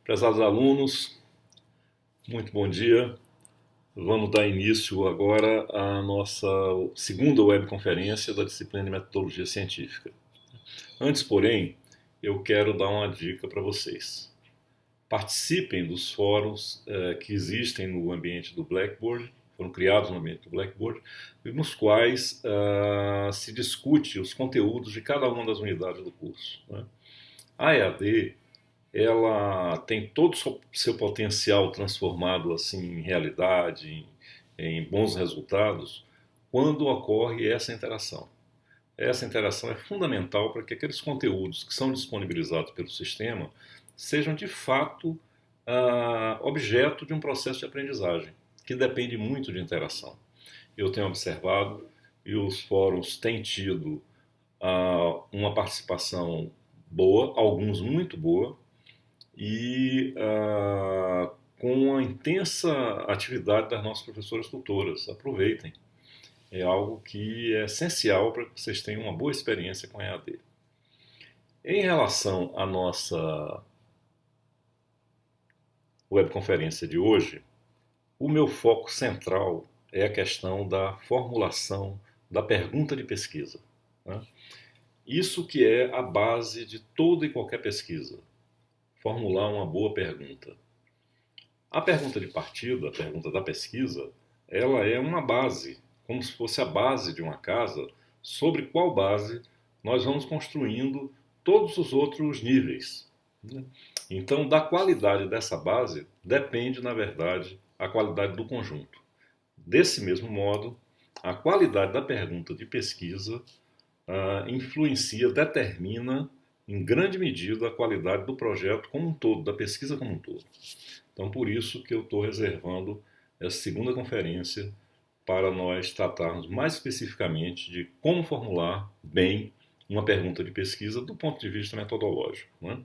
Prezados alunos, muito bom dia. Vamos dar início agora à nossa segunda webconferência da disciplina de Metodologia Científica. Antes, porém, eu quero dar uma dica para vocês. Participem dos fóruns que existem no ambiente do Blackboard, foram criados no ambiente do Blackboard, nos quais se discute os conteúdos de cada uma das unidades do curso, né? A EAD ela tem todo o seu potencial transformado assim em realidade, em bons resultados, quando ocorre essa interação. Essa interação é fundamental para que aqueles conteúdos que são disponibilizados pelo sistema sejam de fato objeto de um processo de aprendizagem, que depende muito de interação. Eu tenho observado e os fóruns têm tido uma participação boa, alguns muito boa, e com a intensa atividade das nossas professoras tutoras. Aproveitem. É algo que é essencial para que vocês tenham uma boa experiência com a EAD. Em relação à nossa webconferência de hoje, o meu foco central é a questão da formulação da pergunta de pesquisa, né? Isso que é a base de toda e qualquer pesquisa. Formular uma boa pergunta. A pergunta de partida, a pergunta da pesquisa, ela é uma base, como se fosse a base de uma casa, sobre qual base nós vamos construindo todos os outros níveis, né? Então, da qualidade dessa base depende, na verdade, a qualidade do conjunto. Desse mesmo modo, a qualidade da pergunta de pesquisa influencia, determina em grande medida a qualidade do projeto como um todo, da pesquisa como um todo. Então, por isso que eu estou reservando essa segunda conferência para nós tratarmos mais especificamente de como formular bem uma pergunta de pesquisa do ponto de vista metodológico, né?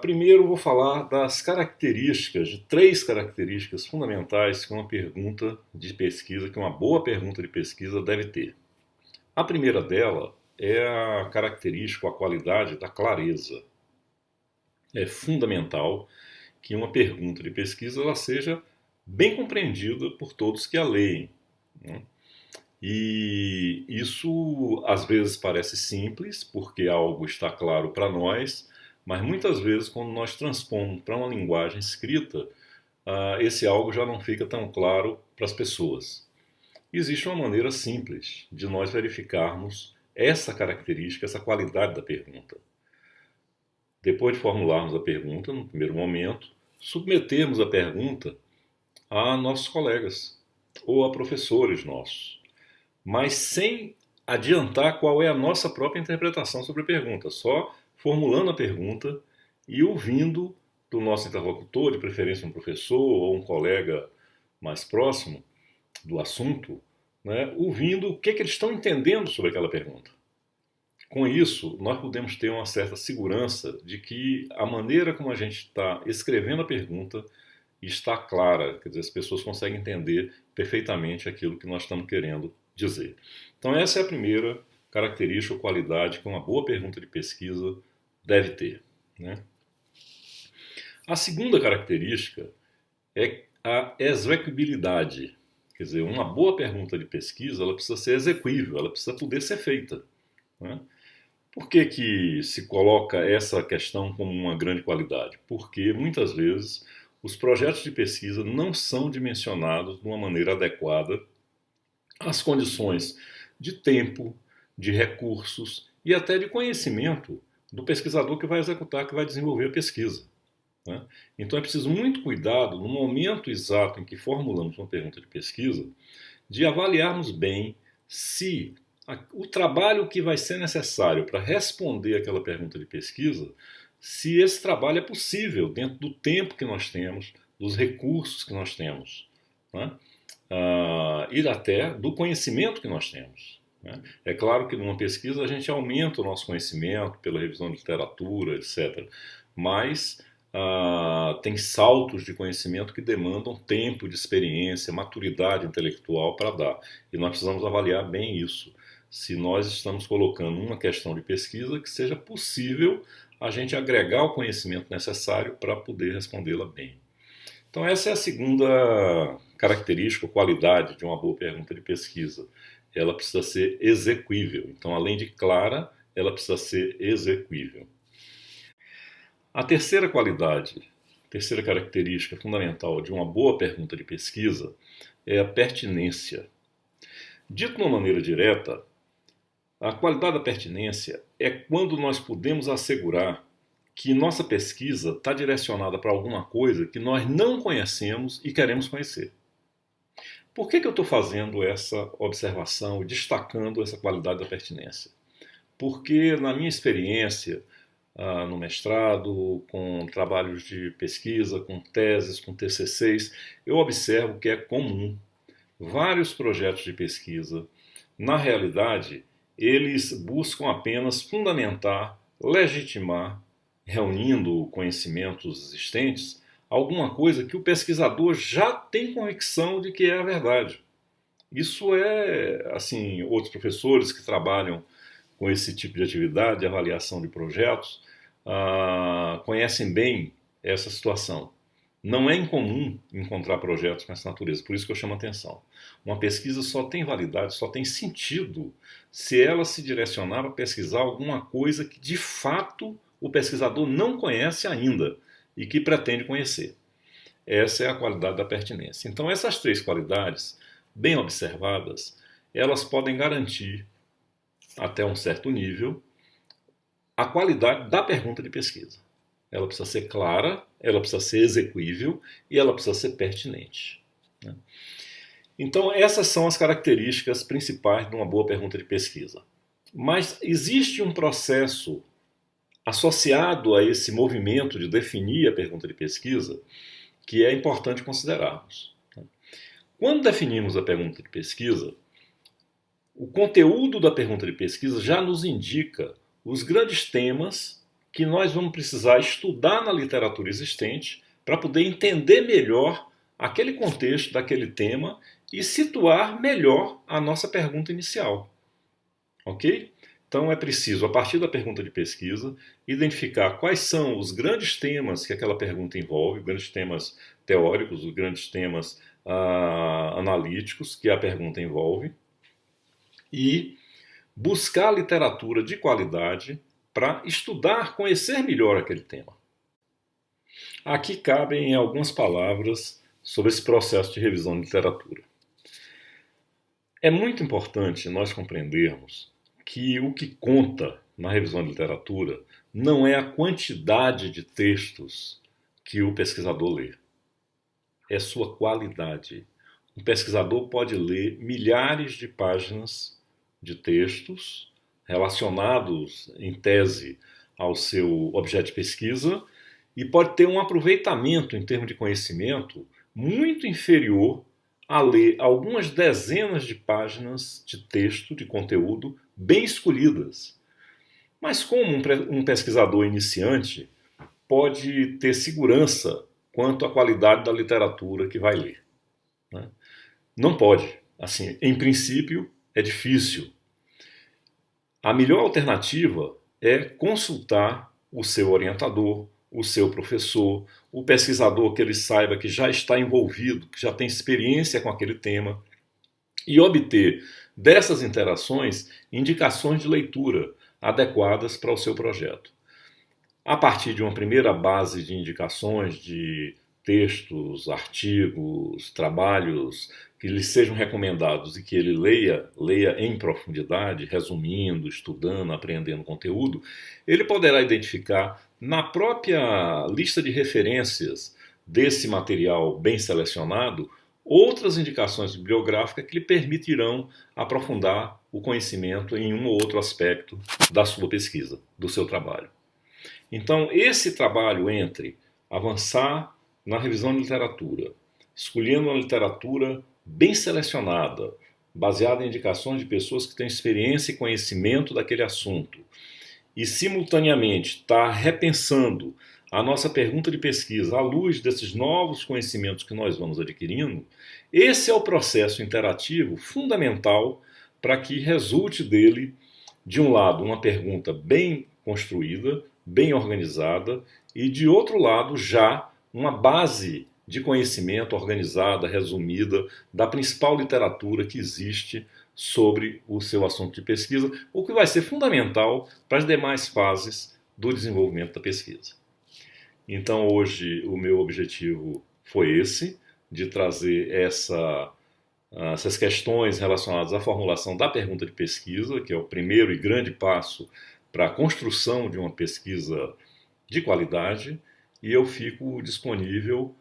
Primeiro vou falar das características, de três características fundamentais que uma pergunta de pesquisa, que uma boa pergunta de pesquisa deve ter. A primeira dela é a característica, a qualidade da clareza. É fundamental que uma pergunta de pesquisa ela seja bem compreendida por todos que a leem, né? E isso às vezes parece simples, porque algo está claro para nós, mas muitas vezes quando nós transpomos para uma linguagem escrita, esse algo já não fica tão claro para as pessoas. Existe uma maneira simples de nós verificarmos essa característica, essa qualidade da pergunta. Depois de formularmos a pergunta, no primeiro momento, submetermos a pergunta a nossos colegas ou a professores nossos, mas sem adiantar qual é a nossa própria interpretação sobre a pergunta, só formulando a pergunta e ouvindo do nosso interlocutor, de preferência um professor ou um colega mais próximo do assunto, né, ouvindo o que eles estão entendendo sobre aquela pergunta. Com isso, nós podemos ter uma certa segurança de que a maneira como a gente está escrevendo a pergunta está clara, quer dizer, as pessoas conseguem entender perfeitamente aquilo que nós estamos querendo dizer. Então essa é a primeira característica ou qualidade que uma boa pergunta de pesquisa deve ter, né? A segunda característica é a execuibilidade. Quer dizer, uma boa pergunta de pesquisa ela precisa ser execuível, ela precisa poder ser feita, né? Por que se coloca essa questão como uma grande qualidade? Porque muitas vezes os projetos de pesquisa não são dimensionados de uma maneira adequada às condições de tempo, de recursos e até de conhecimento do pesquisador que vai executar, que vai desenvolver a pesquisa, né? Então é preciso muito cuidado no momento exato em que formulamos uma pergunta de pesquisa, de avaliarmos bem se o trabalho que vai ser necessário para responder aquela pergunta de pesquisa, se esse trabalho é possível dentro do tempo que nós temos, dos recursos que nós temos, né? E até do conhecimento que nós temos, né? É claro que numa pesquisa a gente aumenta o nosso conhecimento pela revisão de literatura, etc. Mas tem saltos de conhecimento que demandam tempo de experiência, maturidade intelectual para dar. E nós precisamos avaliar bem isso. Se nós estamos colocando uma questão de pesquisa que seja possível a gente agregar o conhecimento necessário para poder respondê-la bem. Então essa é a segunda característica, qualidade de uma boa pergunta de pesquisa. Ela precisa ser exequível. Então, além de clara, ela precisa ser exequível. A terceira qualidade, terceira característica fundamental de uma boa pergunta de pesquisa é a pertinência. Dito de uma maneira direta, a qualidade da pertinência é quando nós podemos assegurar que nossa pesquisa está direcionada para alguma coisa que nós não conhecemos e queremos conhecer. Por que eu estou fazendo essa observação e destacando essa qualidade da pertinência? Porque, na minha experiência, no mestrado, com trabalhos de pesquisa, com teses, com TCCs, eu observo que é comum vários projetos de pesquisa, na realidade, eles buscam apenas fundamentar, legitimar, reunindo conhecimentos existentes, alguma coisa que o pesquisador já tem convicção de que é a verdade. Isso é, assim, outros professores que trabalham com esse tipo de atividade, de avaliação de projetos, conhecem bem essa situação. Não é incomum encontrar projetos com essa natureza, por isso que eu chamo a atenção. Uma pesquisa só tem validade, só tem sentido se ela se direcionar a pesquisar alguma coisa que de fato o pesquisador não conhece ainda e que pretende conhecer. Essa é a qualidade da pertinência. Então essas três qualidades, bem observadas, elas podem garantir, até um certo nível, a qualidade da pergunta de pesquisa. Ela precisa ser clara, ela precisa ser exequível e ela precisa ser pertinente. Então essas são as características principais de uma boa pergunta de pesquisa. Mas existe um processo associado a esse movimento de definir a pergunta de pesquisa que é importante considerarmos. Quando definimos a pergunta de pesquisa, o conteúdo da pergunta de pesquisa já nos indica os grandes temas que nós vamos precisar estudar na literatura existente para poder entender melhor aquele contexto daquele tema e situar melhor a nossa pergunta inicial. Ok? Então é preciso, a partir da pergunta de pesquisa, identificar quais são os grandes temas que aquela pergunta envolve, os grandes temas teóricos, os grandes temas analíticos que a pergunta envolve, e buscar literatura de qualidade para estudar, conhecer melhor aquele tema. Aqui cabem algumas palavras sobre esse processo de revisão de literatura. É muito importante nós compreendermos que o que conta na revisão de literatura não é a quantidade de textos que o pesquisador lê, é sua qualidade. Um pesquisador pode ler milhares de páginas de textos relacionados, em tese, ao seu objeto de pesquisa e pode ter um aproveitamento em termos de conhecimento muito inferior a ler algumas dezenas de páginas de texto, de conteúdo, bem escolhidas. Mas como um pesquisador iniciante pode ter segurança quanto à qualidade da literatura que vai ler? Não pode. Assim, em princípio, é difícil. A melhor alternativa é consultar o seu orientador, o seu professor, o pesquisador que ele saiba que já está envolvido, que já tem experiência com aquele tema, e obter dessas interações indicações de leitura adequadas para o seu projeto. A partir de uma primeira base de indicações de textos, artigos, trabalhos que lhe sejam recomendados e que ele leia em profundidade, resumindo, estudando, aprendendo conteúdo, ele poderá identificar na própria lista de referências desse material bem selecionado outras indicações bibliográficas que lhe permitirão aprofundar o conhecimento em um ou outro aspecto da sua pesquisa, do seu trabalho. Então, esse trabalho entre avançar na revisão de literatura, escolhendo uma literatura bem selecionada, baseada em indicações de pessoas que têm experiência e conhecimento daquele assunto, e simultaneamente estar repensando a nossa pergunta de pesquisa à luz desses novos conhecimentos que nós vamos adquirindo, esse é o processo interativo fundamental para que resulte dele, de um lado, uma pergunta bem construída, bem organizada e, de outro lado, já uma base de conhecimento organizada, resumida, da principal literatura que existe sobre o seu assunto de pesquisa, o que vai ser fundamental para as demais fases do desenvolvimento da pesquisa. Então, hoje, o meu objetivo foi esse, de trazer essas questões relacionadas à formulação da pergunta de pesquisa, que é o primeiro e grande passo para a construção de uma pesquisa de qualidade, e eu fico disponível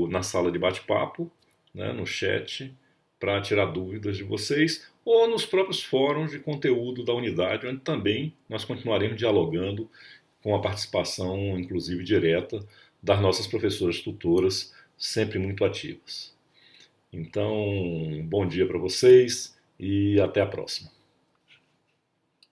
na sala de bate-papo, né, no chat, para tirar dúvidas de vocês, ou nos próprios fóruns de conteúdo da unidade, onde também nós continuaremos dialogando com a participação, inclusive direta, das nossas professoras tutoras, sempre muito ativas. Então, bom dia para vocês e até a próxima.